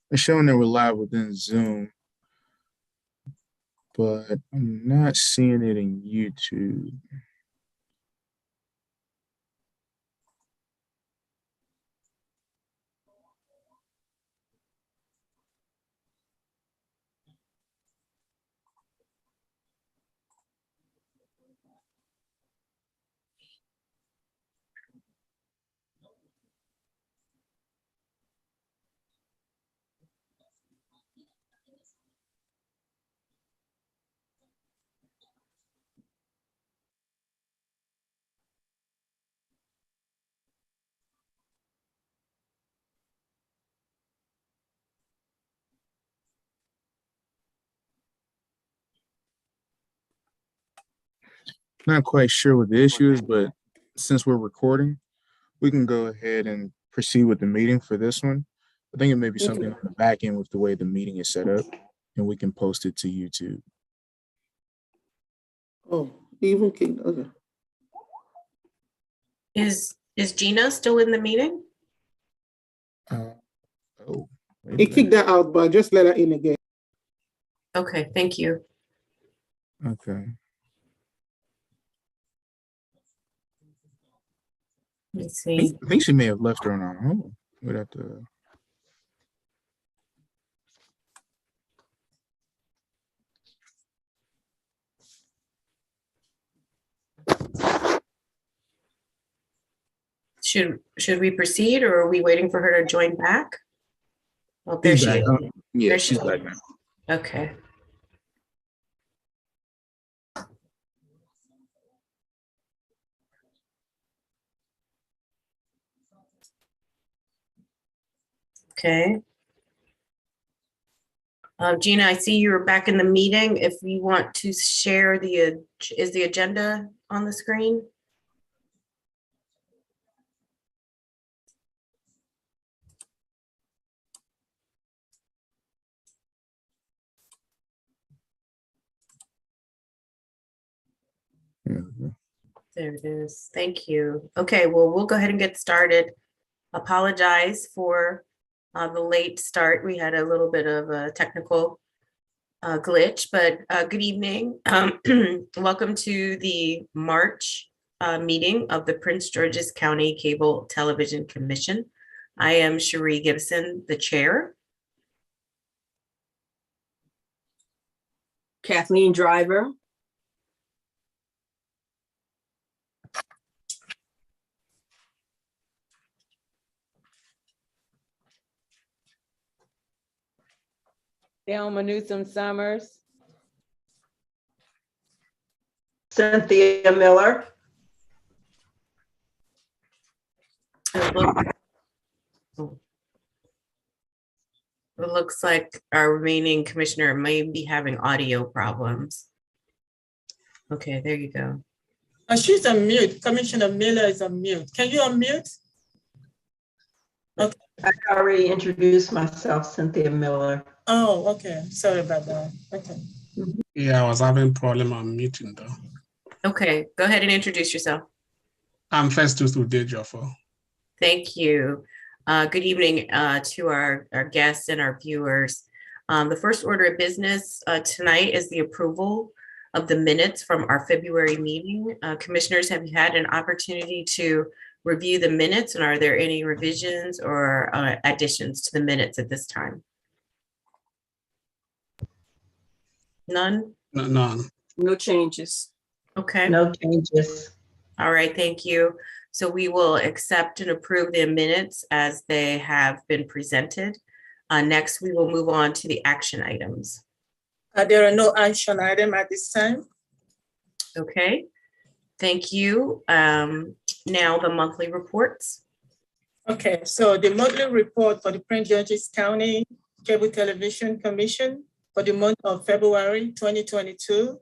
It's showing that we're live within Zoom, but I'm not seeing it in YouTube. Not quite sure what the issue is, but since we're recording, we can go ahead and proceed with the meeting for this one. I think it may be something on the back end with the way the meeting is set up, and we can post it to YouTube. Oh, even kicked. Okay. Is Gina still in the meeting? Oh, He kicked her out, but just let her in again. Okay, thank you. okay. Let's I see. think she may have left her on our own. We'd have to. Should we proceed, or are we waiting for her to join back? Oh, there She's she back. is. Yeah, There she's she back is. now. Okay. Okay. Gina, I see you're back in the meeting. If you want to share is the agenda on the screen? Yeah. There it is. Thank you. Okay, well, we'll go ahead and get started. Apologize for the late start. We had a little bit of a technical glitch, but good evening. Welcome to the March meeting of the Prince George's County Cable Television Commission. I am Cherie Gibson, the chair. Kathleen Driver. Thelma Newsome Summers. Cynthia Miller. It looks like our remaining commissioner may be having audio problems. Okay, there you go. She's on mute. Commissioner Miller is on mute. Can you unmute? Okay. I already introduced myself, Cynthia Miller. Oh, okay. Sorry about that. Okay. Yeah, I was having problem on meeting though. Okay, go ahead and introduce yourself. I'm Festus Udejofor. Thank you. Good evening to our guests and our viewers. The first order of business tonight is the approval of the minutes from our February meeting. Commissioners, have you had an opportunity to review the minutes, and are there any revisions or additions to the minutes at this time? None? None. No changes. Okay. No changes. All right, thank you. So we will accept and approve the minutes as they have been presented. Next, we will move on to the action items. There are no action item at this time. Okay. thank you. Now the monthly reports. Okay, so the monthly report for the Prince George's County Cable Television Commission for the month of February 2022.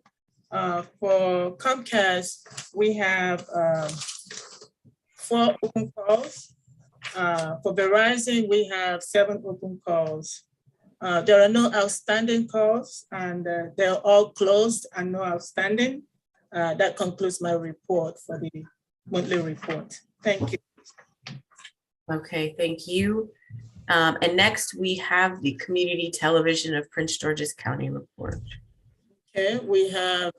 For Comcast, we have 4 open calls. For Verizon, we have 7 open calls. There are no outstanding calls, and they're all closed and no outstanding. That concludes my report for the monthly report. Thank you. Okay, thank you. And next we have the Community Television of Prince George's County report. Okay, we have,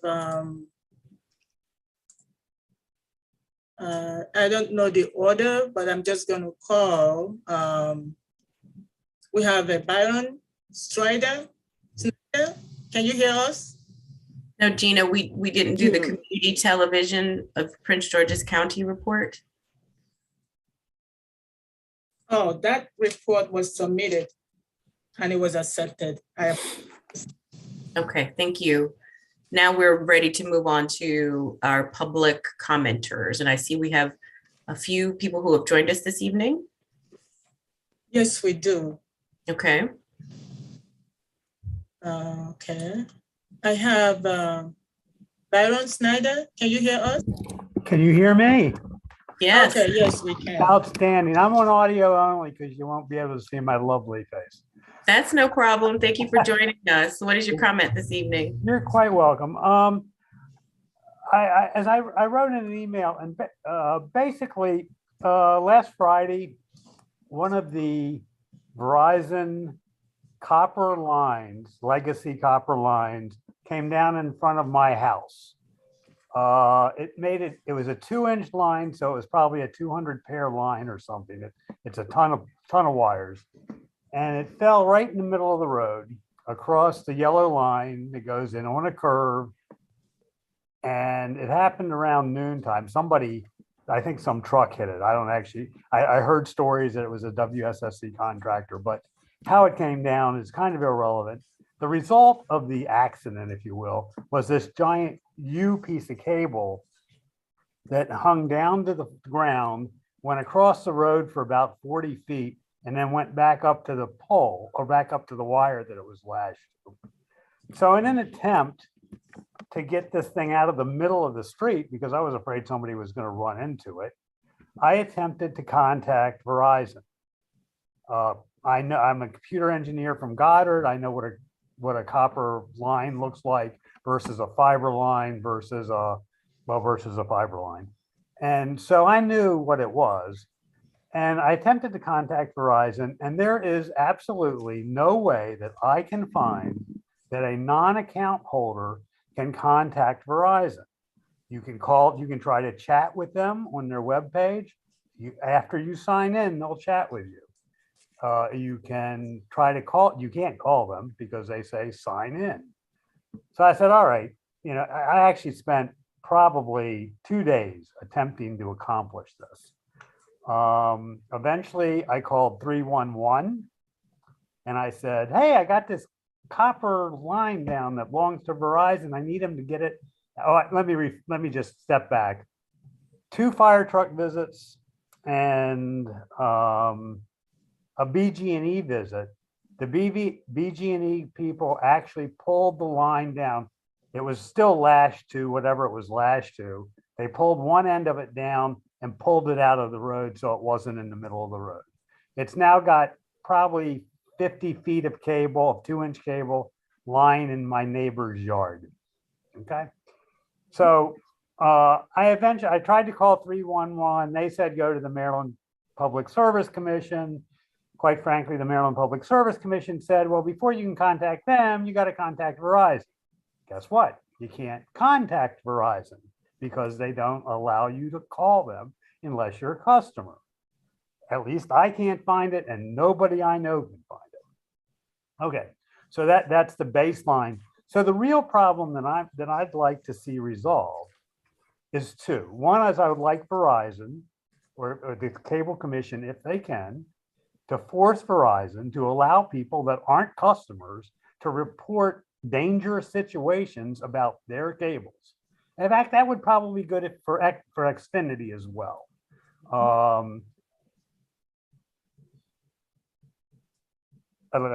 I don't know the order, but I'm just going to call. We have a Byron Strider. Can you hear us? No, Gina, we didn't do the Gina. Community Television of Prince George's County report. Oh, that report was submitted and it was accepted. Okay, thank you. Now we're ready to move on to our public commenters. And I see we have a few people who have joined us this evening. Yes, we do. Okay, Okay. I have Byron Snyder. Can you hear us? Can you hear me? yes, Okay, yes, we can. Outstanding. I'm on audio only because you won't be able to see my lovely face. that's no problem. Thank you for joining us. What is your comment this evening? You're quite welcome. As I wrote in an email, and basically last Friday, one of the Verizon copper lines, legacy copper lines, came down in front of my house. It was a 2-inch line, so it was probably a 200 pair line or something. It's a ton of wires, and it fell right in the middle of the road across the yellow line that goes in on a curve. And it happened around noontime. Somebody, I think some truck hit it. I don't actually, I heard stories that it was a WSSC contractor, but how it came down is kind of irrelevant. The result of the accident, if you will, was this giant U piece of cable that hung down to the ground, went across the road for about 40 feet, and then went back up to the pole or back up to the wire that it was lashed to. So in an attempt to get this thing out of the middle of the street, because I was afraid somebody was going to run into it, I attempted to contact Verizon. I know I'm a computer engineer from Goddard. I know what a copper line looks like versus a fiber line versus a fiber line. And so I knew what it was. And I attempted to contact Verizon, and there is absolutely no way that I can find that a non-account holder can contact Verizon. You can try to chat with them on their webpage. After you sign in, they'll chat with you. You can try to call, you can't call them because they say sign in. So I said, all right, I actually spent probably 2 days attempting to accomplish this. Eventually I called 311 and I said, hey, I got this copper line down that belongs to Verizon. I need them to get it. Oh, let me just step back. 2 fire truck visits and a BG&E visit. The BG&E people actually pulled the line down. It was still lashed to whatever it was lashed to. They pulled one end of it down and pulled it out of the road so it wasn't in the middle of the road. It's now got probably 50 feet of cable, 2-inch cable lying in my neighbor's yard. Okay. So I tried to call 311. They said go to the Maryland Public Service Commission. Quite frankly, the Maryland Public Service Commission said, well, before you can contact them, you got to contact Verizon. Guess what? You can't contact Verizon because they don't allow you to call them unless you're a customer. At least I can't find it, and nobody I know can find it. Okay, so that's the baseline. So the real problem that I'd like to see resolved is 2. One is I would like Verizon or the Cable Commission, if they can, to force Verizon to allow people that aren't customers to report dangerous situations about their cables. In fact, that would probably be good for Xfinity as well. I'm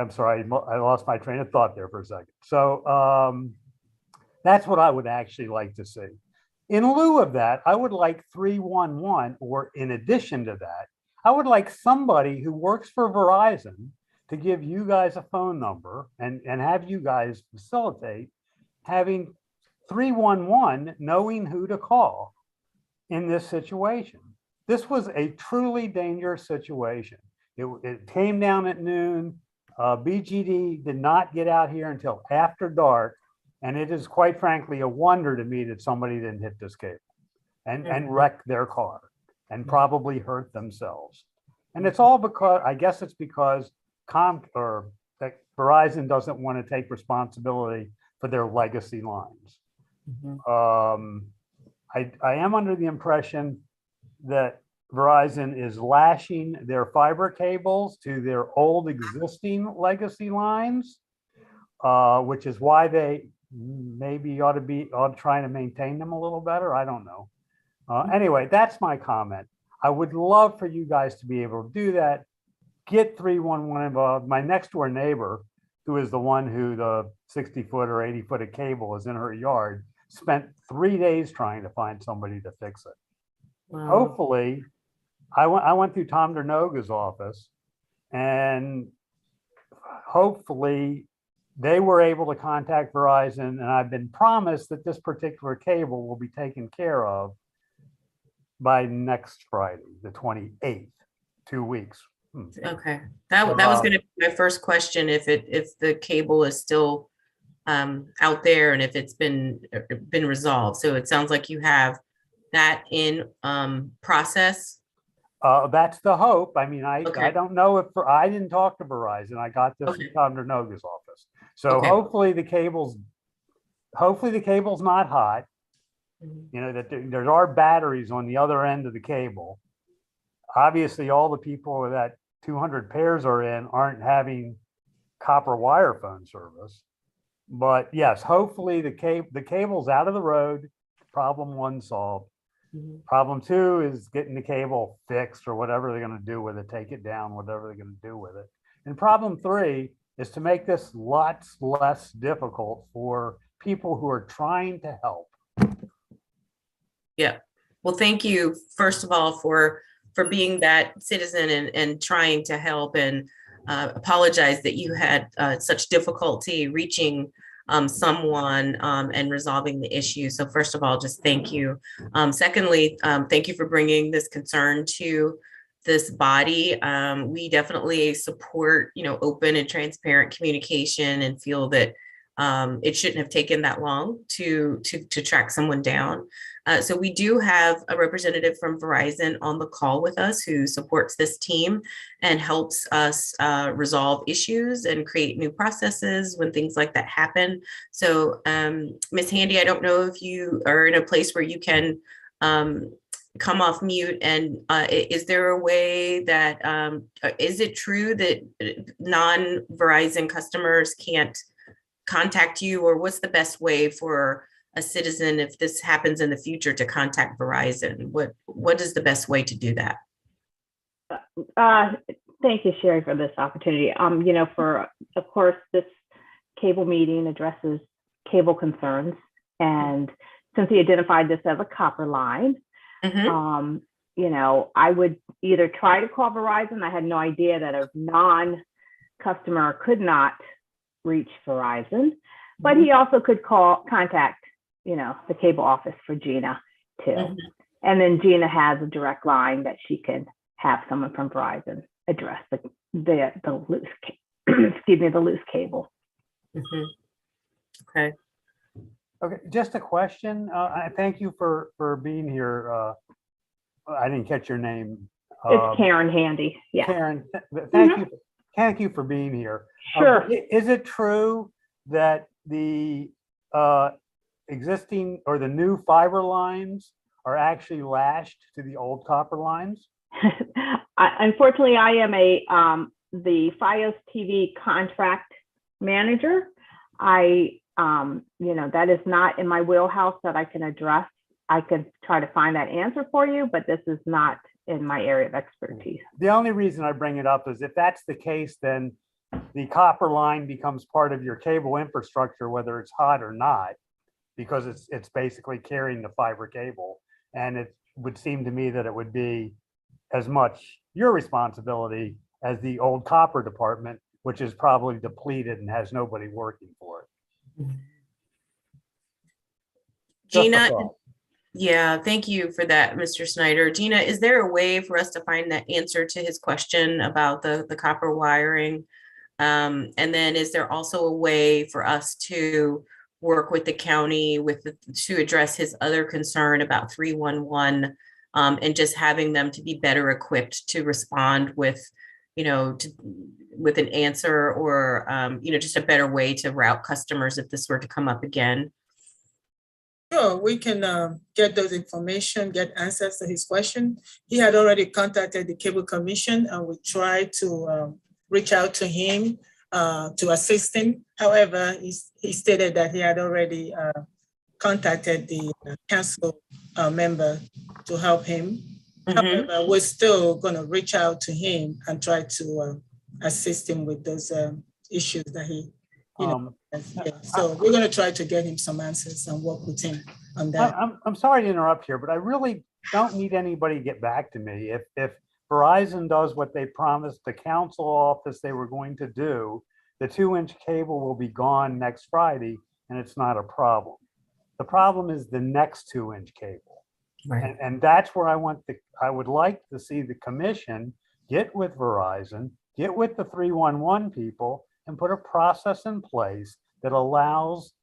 sorry, I lost my train of thought there for a second. So that's what I would actually like to see. In lieu of that, I would like 311, or in addition to that, I would like somebody who works for Verizon to give you guys a phone number and have you guys facilitate having 311 knowing who to call in this situation. This was a truly dangerous situation. It came down at noon. BGD did not get out here until after dark. And it is quite frankly a wonder to me that somebody didn't hit this cable and wreck their car and probably hurt themselves. And it's all because, I guess it's because Verizon doesn't want to take responsibility for their legacy lines. I am under the impression that Verizon is lashing their fiber cables to their old existing legacy lines, which is why they maybe ought to try to maintain them a little better. I don't know. Anyway, that's my comment. I would love for you guys to be able to do that. Get 311 involved. My next door neighbor, who is the one who the 60-foot or 80-foot of cable is in her yard, spent 3 days trying to find somebody to fix it. Wow. Hopefully, I went through Tom Dernoga's office, and hopefully they were able to contact Verizon, and I've been promised that this particular cable will be taken care of by next Friday, the 28th, 2 weeks. Okay, that was going to be my first question, if the cable is still out there and if it's been resolved. So it sounds like you have that in process. That's the hope. I mean, I Okay. don't know if I didn't talk to Verizon. I got this Okay. from Tom Dernoga's office. So Okay. hopefully the cable's not hot. You know, that there are batteries on the other end of the cable. Obviously, all the people that 200 pairs are in aren't having copper wire phone service. But yes, hopefully the cable's out of the road. Problem one solved. Problem two is getting the cable fixed or whatever they're going to do with it, take it down, whatever they're going to do with it. And problem three is to make this lots less difficult for people who are trying to help. Yeah. Well, thank you, first of all, for being that citizen and trying to help, and apologize that you had such difficulty reaching someone and resolving the issue. So first of all, just thank you. Secondly, thank you for bringing this concern to this body. We definitely support, open and transparent communication, and feel that it shouldn't have taken that long to track someone down. So we do have a representative from Verizon on the call with us who supports this team and helps us resolve issues and create new processes when things like that happen. So Ms. Handy, I don't know if you are in a place where you can come off mute, and is there a way that, is it true that non-Verizon customers can't contact you, or what's the best way for a citizen, if this happens in the future, to contact Verizon? What is the best way to do that? Thank you, Sherry, for this opportunity. Of course, this cable meeting addresses cable concerns, and since he identified this as a copper line, I would either try to call Verizon. I had no idea that a non-customer could not reach Verizon, but he also could contact the cable office for Gina too. And then Gina has a direct line that she can have someone from Verizon address the loose the loose cable. Okay. Okay, just a question. I thank you for being here. I didn't catch your name. It's Karen Handy. Yeah. Karen, thank you for being here. Sure. Is it true that the existing or the new fiber lines are actually lashed to the old copper lines? Unfortunately, I am the FiOS TV contract manager. I That is not in my wheelhouse that I can address. I can try to find that answer for you, but this is not in my area of expertise. The only reason I bring it up is if that's the case, then the copper line becomes part of your cable infrastructure, whether it's hot or not, because it's basically carrying the fiber cable. And it would seem to me that it would be as much your responsibility as the old copper department, which is probably depleted and has nobody working for it. Just a Gina, thought. yeah, thank you for that, Mr. Snyder. Gina, is there a way for us to find that answer to his question about the copper wiring? And then is there also a way for us to work with the county to address his other concern about 311 and just having them to be better equipped to respond with, with an answer or, just a better way to route customers if this were to come up again? Sure, we can get those information, get answers to his question. He had already contacted the Cable Commission and we tried to reach out to him to assist him. However, he stated that he had already contacted the council member to help him. However, we're still going to reach out to him and try to assist him with those issues that he, So we're going to try to get him some answers and work with him on that. I'm sorry to interrupt here, but I really don't need anybody to get back to me. If Verizon does what they promised the council office they were going to do, the 2-inch cable will be gone next Friday and it's not a problem. The problem is the next 2-inch cable. Right. And that's where I would like to see the commission get with Verizon, get with the 311 people and put a process in place that allows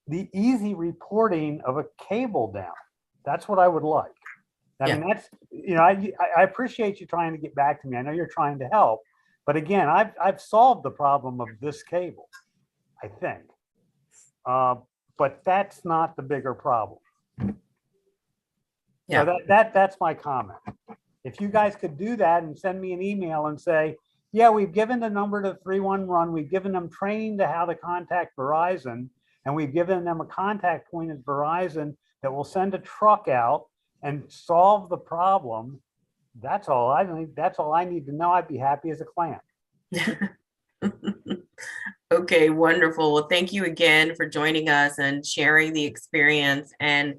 the easy reporting of a cable down. That's what I would like. I mean, that's, I appreciate you trying to get back to me. I know you're trying to help, but again, I've solved the problem of this cable, I think. But that's not the bigger problem. Yeah. So that's my comment. If you guys could do that and send me an email and say, yeah, we've given the number to 311, we've given them training to how to contact Verizon, and we've given them a contact point at Verizon that will send a truck out and solve the problem. That's all I need. That's all I need to know. I'd be happy as a clam. Okay, wonderful. Well, thank you again for joining us and sharing the experience and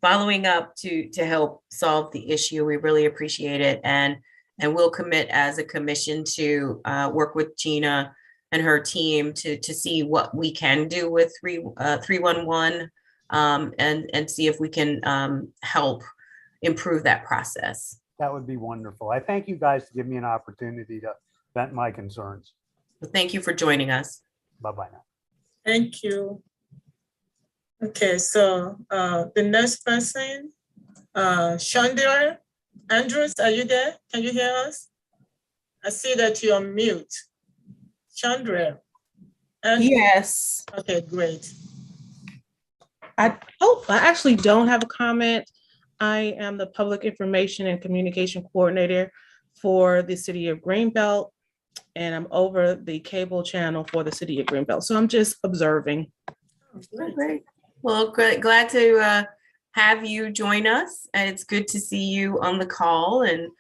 following up to help solve the issue. We really appreciate it. And we'll commit as a commission to work with Gina and her team to see what we can do with 311 and see if we can help improve that process. That would be wonderful. I thank you guys to give me an opportunity to vent my concerns. Well, thank you for joining us. Bye-bye now. Thank you. Okay, so the next person, Chandra Andrews, are you there? Can you hear us? I see that you're on mute. Chandra. Yes. Okay, great. I actually don't have a comment. I am the Public Information and Communication Coordinator for the City of Greenbelt, and I'm over the cable channel for the City of Greenbelt. So I'm just observing. Great. Well, glad to have you join us. And it's good to see you on the call, and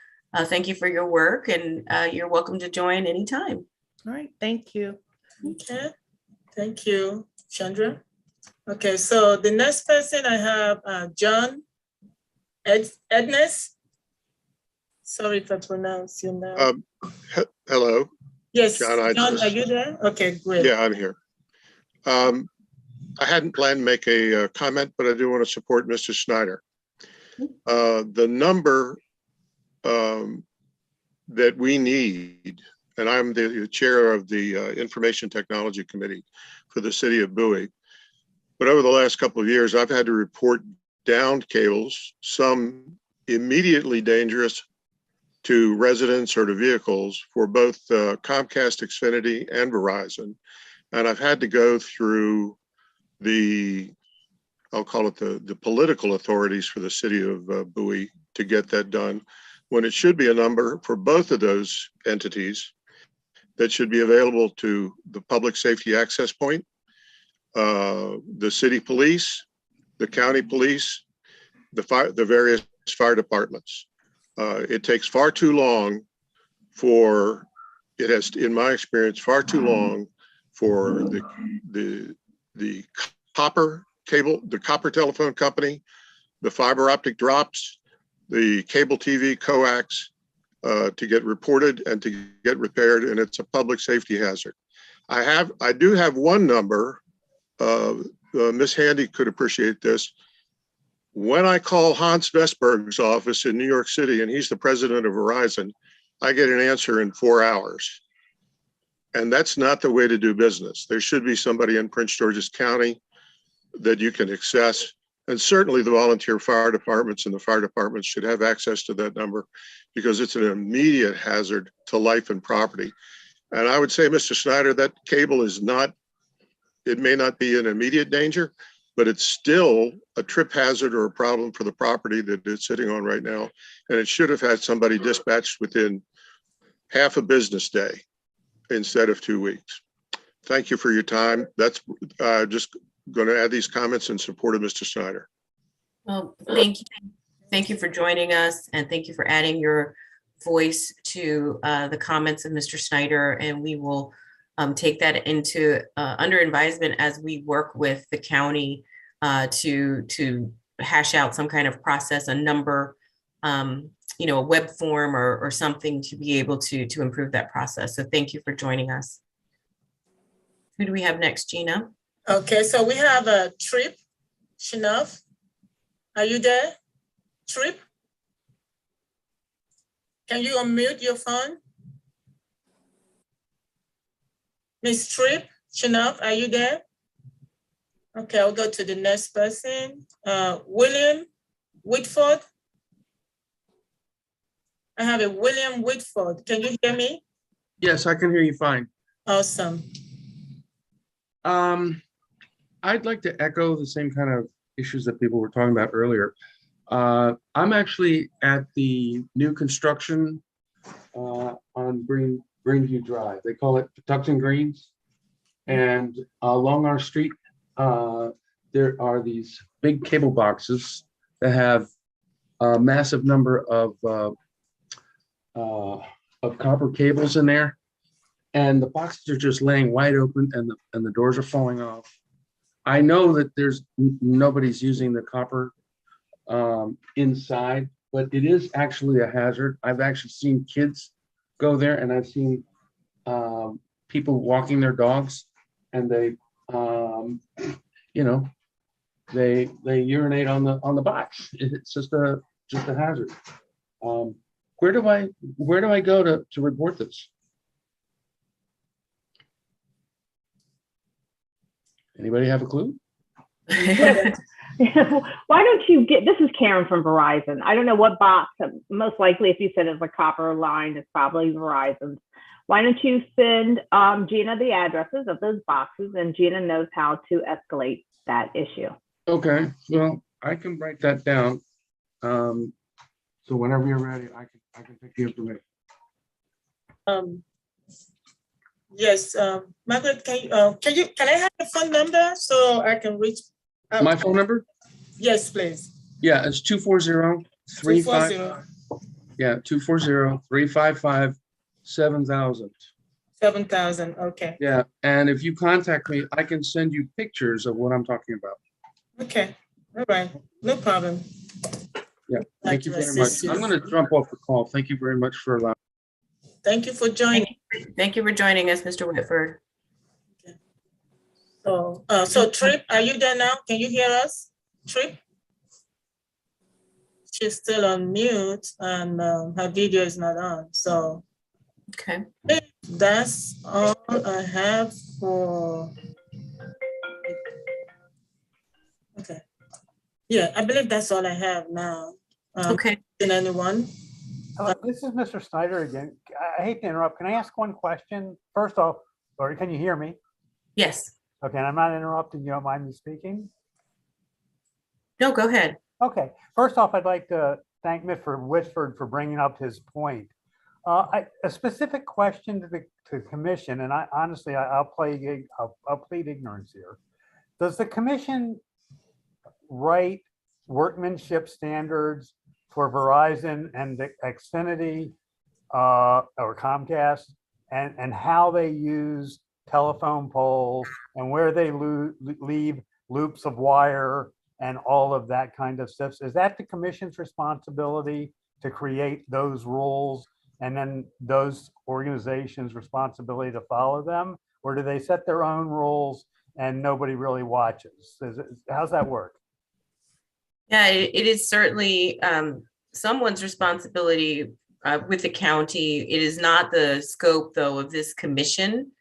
thank you for your work, and you're welcome to join anytime. All right, thank you. Okay, thank you, Chandra. Okay, so the next person I have John Ednes. Sorry if I pronounce your name. Hello. Yes, John, are you there? Okay, great. Yeah, I'm here. I hadn't planned to make a comment, but I do want to support Mr. Snyder. The number that we need, and I'm the chair of the Information Technology Committee for the City of Bowie, but over the last couple of years, I've had to report downed cables, some immediately dangerous to residents or to vehicles for both Comcast, Xfinity, and Verizon. And I've had to go through I'll call it the political authorities for the city of Bowie to get that done, when it should be a number for both of those entities that should be available to the public safety access point the city police, the county police, the various fire departments. It takes far too long for, it has, in my experience, far too long for the copper cable, the copper telephone company, the fiber optic drops, the cable TV coax to get reported and to get repaired, and it's a public safety hazard. I do have one number. Miss Handy could appreciate this. When I call Hans Vestberg's office in New York City, and he's the president of Verizon, I get an answer in 4 hours. And that's not the way to do business. There should be somebody in Prince George's County that you can access. And certainly the volunteer fire departments and the fire departments should have access to that number because it's an immediate hazard to life and property. And I would say, Mr. Snyder, that cable is not, it may not be an immediate danger, but it's still a trip hazard or a problem for the property that it's sitting on right now. And it should have had somebody dispatched within half a business day instead of 2 weeks. Thank you for your time. That's just going to add these comments in support of Mr. Snyder. Well, thank you. Thank you for joining us, and thank you for adding your voice to the comments of Mr. Snyder. And we will take that into under advisement as we work with the county to hash out some kind of process, a number, you know, a web form or something to be able to improve that process. So thank you for joining us. Who do we have next, Gina? Okay, so we have a Trip Shinoff. Are you there? Trip? Can you unmute your phone? Miss Trip Shinoff, are you there? Okay, I'll go to the next person. William Whitford. I have a William Whitford. Can you hear me? Yes, I can hear you fine. Awesome. I'd like to echo the same kind of issues that people were talking about earlier. I'm actually at the new construction on Greenview Drive. They call it Patuxent Greens. And along our street, there are these big cable boxes that have a massive number of copper cables in there. And the boxes are just laying wide open and the doors are falling off. I know that there's nobody's using the copper inside, but it is actually a hazard. I've actually seen kids go there, and I've seen people walking their dogs, and they, you know, they urinate on the box. It's just a hazard. Where do I go to report this? Anybody have a clue? Why don't you get, this is Karen from Verizon. I don't know what box, most likely if you said it's a copper line, it's probably Verizon's. Why don't you send Gina the addresses of those boxes, and Gina knows how to escalate that issue. Okay, well, I can write that down. So whenever you're ready, I can take the information. Yes, Margaret, can I have the phone number so I can reach out? My phone number? Yes, please. Yeah, it's 240-35. Yeah, 240-355-7000. 7,000. Okay. Yeah, and if you contact me, I can send you pictures of what I'm talking about. Okay. All right. No problem. Yeah, thank you very much. I'm going to jump off the call. Thank you very much for allowing. Thank you for joining. Thank you for joining us, Mr. Whitford. Okay. So Trip, are you there now? Can you hear us, Trip? She's still on mute, and her video is not on. So, okay, that's all I have for. Okay. Yeah, I believe that's all I have now. Okay. Can anyone? This is Mr. Snyder again. I hate to interrupt. Can I ask one question? First off, or can you hear me? Yes. Okay, and I'm not interrupting. You don't mind me speaking? No, go ahead. Okay. First off, I'd like to thank Mr. Whitford for bringing up his point. A specific question to the commission, and I honestly, I'll plead ignorance here. Does the commission write workmanship standards for Verizon and the Xfinity or Comcast, and how they use telephone poles and where they leave loops of wire and all of that kind of stuff? Is that the commission's responsibility to create those rules and then those organizations' responsibility to follow them? Or do they set their own rules and nobody really watches? How's that work? Yeah, it is certainly someone's responsibility with the county. It is not the scope, though, of this commission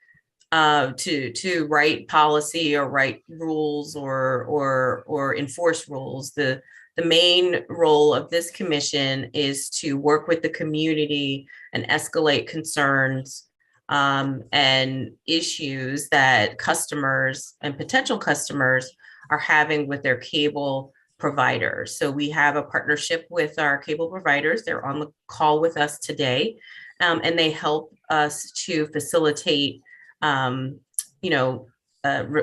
to write policy or write rules or enforce rules. The main role of this commission is to work with the community and escalate concerns and issues that customers and potential customers are having with their cable providers. So we have a partnership with our cable providers. They're on the call with us today, and they help us to facilitate,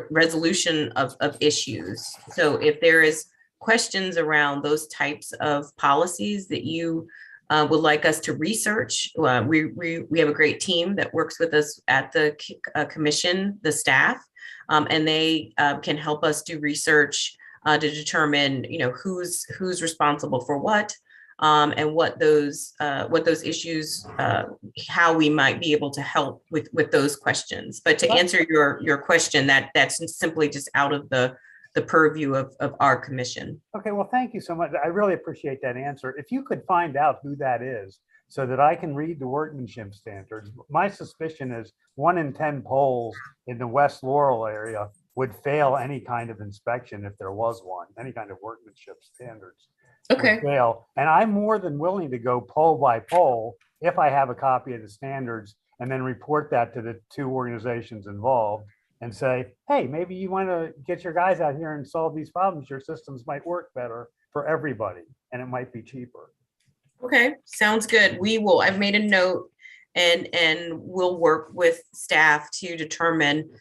resolution of issues. So if there is questions around those types of policies that you would like us to research, we have a great team that works with us at the commission, the staff, and they can help us do research to determine, who's responsible for what, and what those issues, how we might be able to help with those questions. But to answer your question, that's simply just out of the purview of our commission. Okay, well, thank you so much. I really appreciate that answer. If you could find out who that is so that I can read the workmanship standards. My suspicion is 1 in 10 poles in the West Laurel area would fail any kind of inspection if there was one, any kind of workmanship standards. Okay. Fail. And I'm more than willing to go pole by pole if I have a copy of the standards and then report that to the 2 organizations involved and say, hey, maybe you want to get your guys out here and solve these problems. Your systems might work better for everybody and it might be cheaper. Okay, sounds good. We will. I've made a note, and we'll work with staff to determine,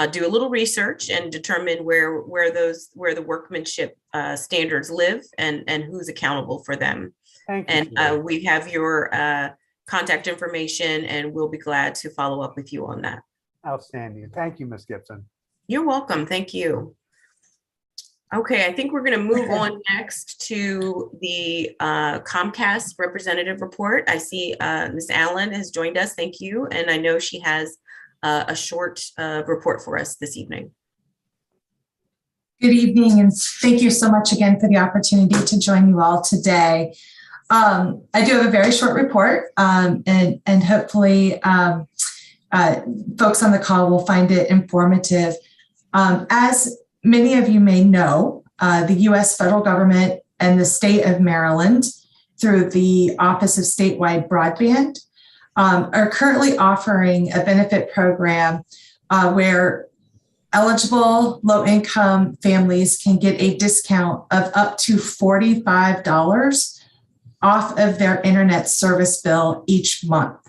do a little research and determine where the workmanship standards live and who's accountable for them. Thank you. And we have your contact information, and we'll be glad to follow up with you on that. Outstanding. Thank you, Ms. Gibson. You're welcome. Thank you. Okay, I think we're going to move on next to the Comcast representative report. I see Ms. Allen has joined us. Thank you. And I know she has a short report for us this evening. Good evening, and thank you so much again for the opportunity to join you all today. I do have a very short report, and hopefully folks on the call will find it informative. As many of you may know, the U.S. federal government and the state of Maryland, through the Office of Statewide Broadband, are currently offering a benefit program where eligible low-income families can get a discount of up to $45 off of their internet service bill each month.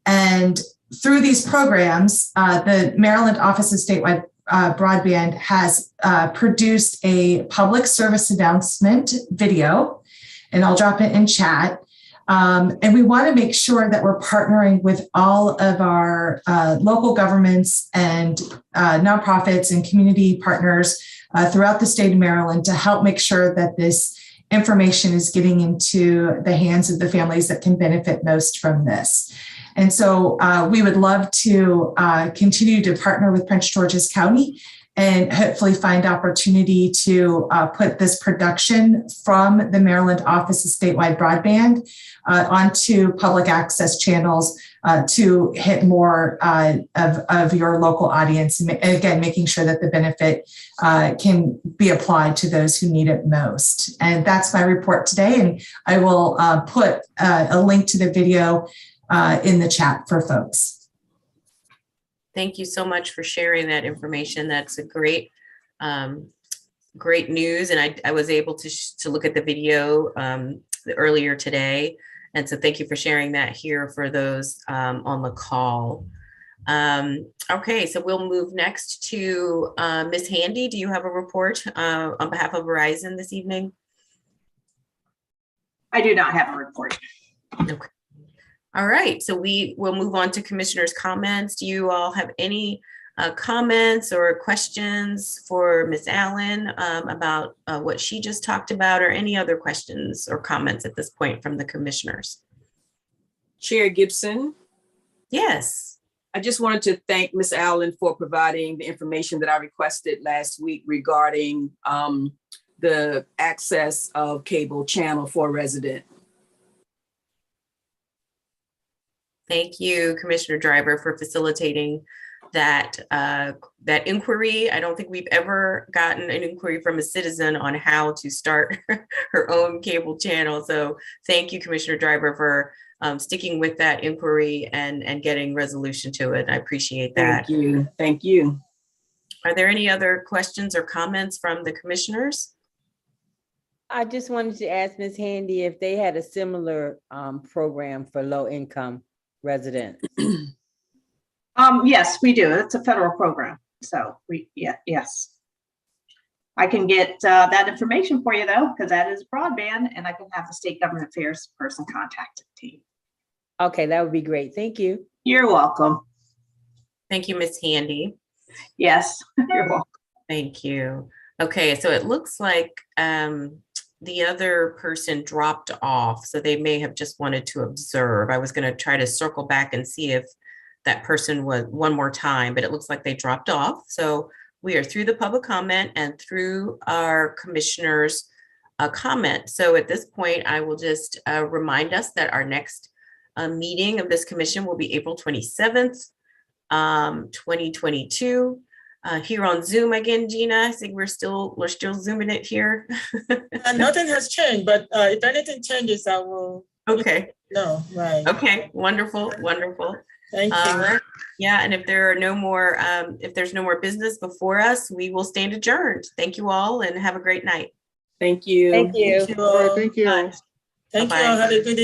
And through these programs, the Maryland Office of Statewide Broadband has produced a public service announcement video, and I'll drop it in chat. And we want to make sure that we're partnering with all of our local governments and nonprofits and community partners throughout the state of Maryland to help make sure that this information is getting into the hands of the families that can benefit most from this. And so we would love to continue to partner with Prince George's County and hopefully find opportunity to put this production from the Maryland Office of Statewide Broadband onto public access channels to hit more of your local audience. And again, making sure that the benefit can be applied to those who need it most. And that's my report today. And I will put a link to the video in the chat for folks. Thank you so much for sharing that information. That's a great, great news. And I was able to look at the video earlier today. And so thank you for sharing that here for those on the call. Okay, so we'll move next to Ms. Handy. Do you have a report on behalf of Verizon this evening? I do not have a report. Okay. All right, so we will move on to commissioners' comments. Do you all have any comments or questions for Ms. Allen about what she just talked about, or any other questions or comments at this point from the commissioners? Chair Gibson, Yes. I just wanted to thank Ms. Allen for providing the information that I requested last week regarding the access of cable channel for resident. Thank you, Commissioner Driver, for facilitating that that inquiry. I don't think we've ever gotten an inquiry from a citizen on how to start her own cable channel. So thank you, Commissioner Driver, for sticking with that inquiry and getting resolution to it. I appreciate that. Thank you. Thank you. Are there any other questions or comments from the commissioners? I just wanted to ask Ms. Handy if they had a similar program for low income residents. Yes, we do. It's a federal program. So yes. I can get that information for you though, because that is broadband, and I can have the state government affairs person contact the team. Okay, that would be great. Thank you. You're welcome. Thank you, Ms. Handy. Yes, you're welcome. Thank you. Okay, so it looks like the other person dropped off, so they may have just wanted to observe. I was going to try to circle back and see if that person was one more time, but it looks like they dropped off. So we are through the public comment and through our commissioners' comment. So at this point, I will just remind us that our next meeting of this commission will be April 27th, 2022. Here on Zoom again, Gina. I think we're still zooming it here. Nothing has changed, but if anything changes, I will. Okay. No, right. Okay. Wonderful. Wonderful. Thank you. Yeah, and if there are no more, if there's no more business before us, we will stand adjourned. Thank you all, and have a great night. Thank you. Thank you. Thank you all. Thank you. Thank you Bye-bye. all. Have a good evening.